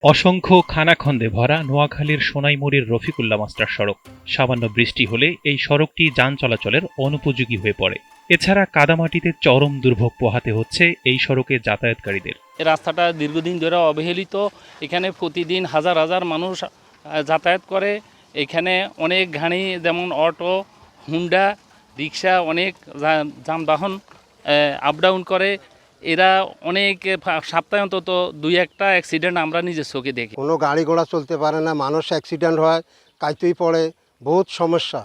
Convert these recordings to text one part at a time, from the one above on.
অসংখ্য খানাখন্দে ভরা নোয়াখালীর সোনাইমুড়ীর রফিকুল্লাহ মাস্টার সড়ক। সামান্য বৃষ্টি হলে এই সড়কটি যান চলাচলের অনুপযোগী হয়ে পড়ে। এছাড়া কাদামাটিতে চরম দুর্ভোগ পোহাতে হচ্ছে এই সড়কে যাতায়াতকারীদের। এই রাস্তাটা দীর্ঘদিন ধরে অবহেলিত। এখানে প্রতিদিন হাজার হাজার মানুষ যাতায়াত করে। এখানে অনেক গাড়ি যেমন অটো, হুন্ডা, রিক্সা, অনেক যানবাহন আপ ডাউন করে। এরা অনেক সপ্তাহে অন্তত 2-1টা অ্যাক্সিডেন্ট আমরা নিজের চোখে দেখি। কোনো গাড়ি ঘোড়া চলতে পারে না, মানুষ অ্যাক্সিডেন্ট হয়, কাইতেই পড়ে, বহুত সমস্যা।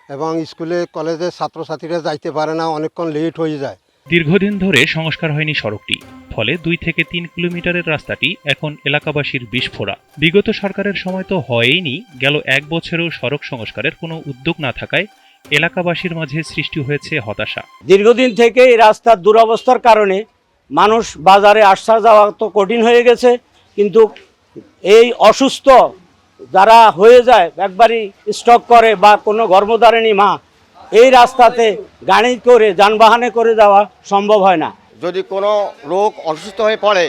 এবং স্কুলে কলেজে ছাত্রছাত্রীরা যাইতে পারে না, অনেকক্ষণ লেট হয়ে যায়। দীর্ঘদিন ধরে সংস্কার হয়নি সড়কটি, ফলে 2 থেকে 3 কিলোমিটারের রাস্তাটি এখন এলাকাবাসীর বিস্ফোরা। বিগত সরকারের সময় তো হয়ইনি, গেল 1 বছরেও সড়ক সংস্কারের কোনো উদ্যোগ না থাকায় এলাকাবাসীর মাঝে সৃষ্টি হয়েছে হতাশা। দীর্ঘদিন থেকে এই রাস্তার দুরবস্থার কারণে মানুষ বাজারে আসা যাওয়া তো কঠিন হয়ে গেছে, কিন্তু এই অসুস্থ যারা হয়ে যায়, একবারই স্ট্রোক করে বা কোনো গর্ভধারিণী মা, এই রাস্তাতে গাড়ি করে যানবাহনে করে যাওয়া সম্ভব হয় না। যদি কোনো রোগ অসুস্থ হয়ে পড়ে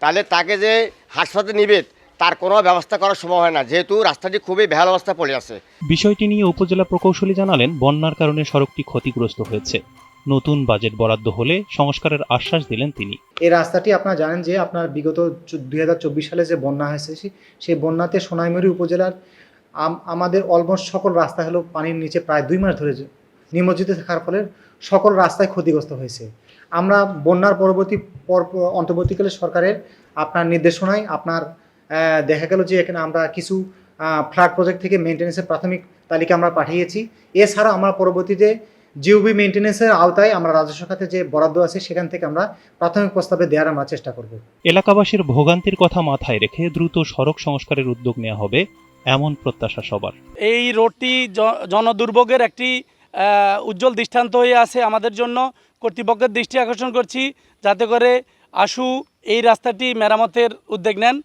তাহলে তাকে যে হাসপাতালে নিবে তার কোনো ব্যবস্থা করা সম্ভব হয় না, যেহেতু রাস্তাটি খুবই বেহাল অবস্থায় পড়ে আছে। বিষয়টি নিয়ে উপজেলা প্রকৌশলী জানালেন, বন্যার কারণে সড়কটি ক্ষতিগ্রস্ত হয়েছে। নতুন বাজেট বরাদ্দ হলে সংস্কারের আশ্বাস দিলেন তিনি। এই রাস্তাটি আপনারা জানেন যে আপনার বিগত 2024 সালে যে বন্যা হয়েছে, সেই বন্যাতে সোনাইমুড়ী উপজেলার আমাদের অলমোস্ট সকল রাস্তা হলো পানির নিচে প্রায় 2 মাস ধরে নিমজ্জিত থাকার ফলে সকল রাস্তায় ক্ষতিগ্রস্ত হয়েছে। আমরা বন্যার অন্তর্বর্তীকালে সরকারের আপনার নির্দেশনায় আপনার দেখা গেল যে এখানে আমরা কিছু ফ্লাড প্রজেক্ট থেকে মেনটেন্যান্সের প্রাথমিক তালিকা আমরা পাঠিয়েছি। এছাড়া আমরা পরবর্তীতে জিওবি মেনটেন্যান্সের আওতায় আমরা রাজস্ব খাতে যে বরাদ্দ আছে সেখান থেকে আমরা প্রাথমিক প্রস্তাবে দেওয়ার আমরা চেষ্টা করব। এলাকাবাসীর ভোগান্তির কথা মাথায় রেখে দ্রুত সড়ক সংস্কারের উদ্যোগ নেওয়া হবে, এমন প্রত্যাশা সবার। এই রোডটি জনদুর্ভোগের একটি উজ্জ্বল দৃষ্টান্ত হয়ে আছে আমাদের জন্য। কর্তৃপক্ষের দৃষ্টি আকর্ষণ করছি যাতে করে আশু এই রাস্তাটি মেরামতের উদ্যোগ নেন।